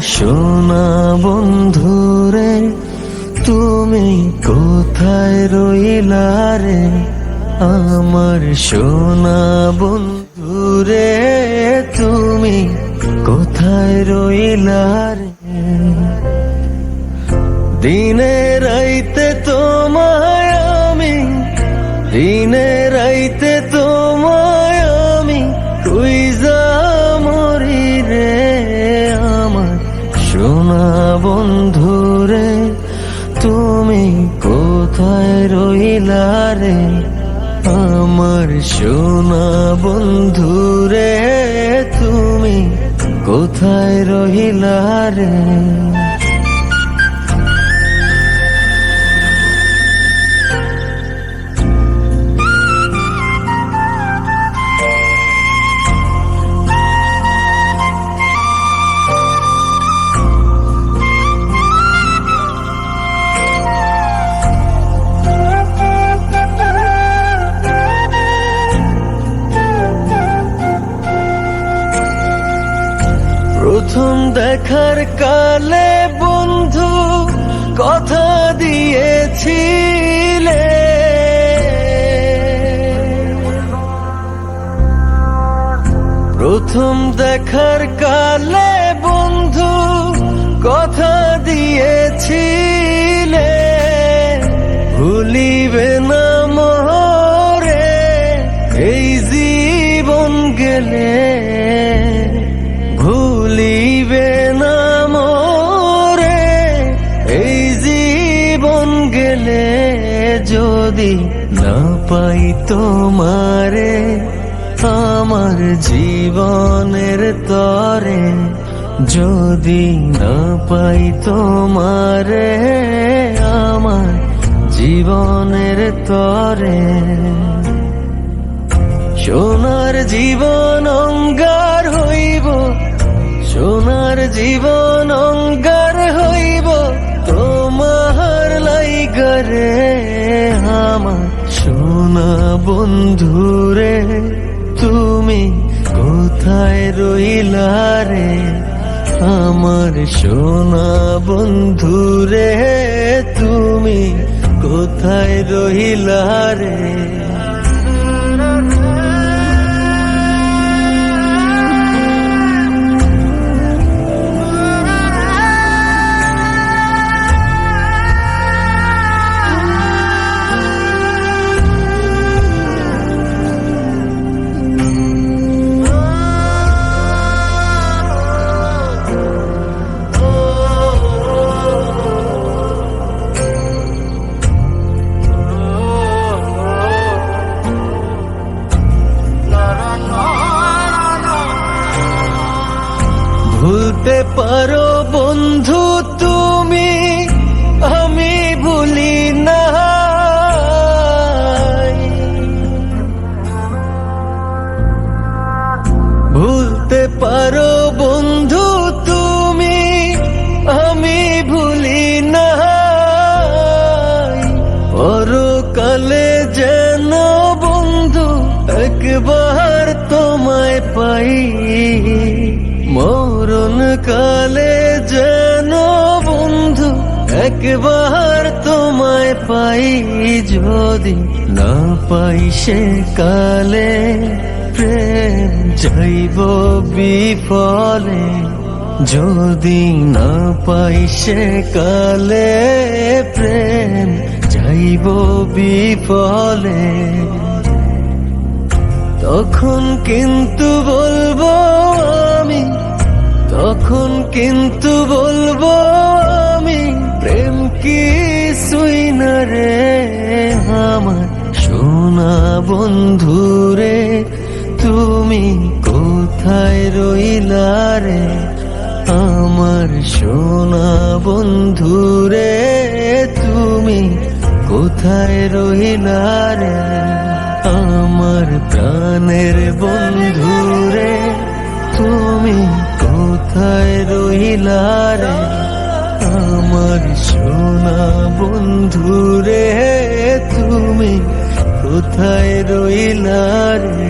সোনা বন্ধুরে তুমি কোথায় রইলা রে, আমার সোনা বন্ধুরে তুমি কোথায় রইলা রে। দিনে রাইতে তোমায় আমি, দিনে রাইতে তোমায় আমি খুঁজা মরি রে, আমার সোনা বন্ধুরে তুমি কোথায় রইলা রে, আমার সোনা বন্ধুরে তুমি কোথায় রইলা রে। প্রথম দেখার কালে বন্ধু কথা দিয়েছিলে, প্রথম দেখার কালে বন্ধু কথা দিয়েছিলে, ভুলিবে না মোরে এই জীবন গেলে, ভুলিবে না মোরে এই জীবন গেলে, যদি না পাই তোমারে আমার জীবনের তরে, যদি না পাই তোমারে আমার জীবনের তরে। সোনার জীবন অঙ্গার হইব, সোনার জীবন অঙ্গার হইব তোমার লাইগারে, আমার সোনা বন্ধুরে তুমি কোথায় রইলা রে, আমার সোনা বন্ধুরে তুমি কোথায় রইলা রে। ভুলতে পারো বন্ধু তুমি, আমি ভুলি না, ভুলতে পারো বন্ধু তুমি, আমি ভুলি না, পরকালে যেন বন্ধু একবার তোমায় পাই, মরণ কালে যেন বন্ধু একবার তোমায় পাই, যদি না পাই সে কালে প্রেম যাইব বিফলে, যদি না পাই সে কালে প্রেম যাইব বিফলে, তখন কিন্তু বলবো আমি, তখন কিন্তু বলবো আমি প্রেম কিছুই না রে, আমার সোনা বন্ধুরে তুমি কোথায় রইলা রে, আমার সোনা বন্ধুরে তুমি কোথায় রইলা রে, আমার প্রাণের বন্ধুরে তুমি কোথায় রইলা রে, আমার সোনা বন্ধুরে তুমি কোথায় রইলা রে।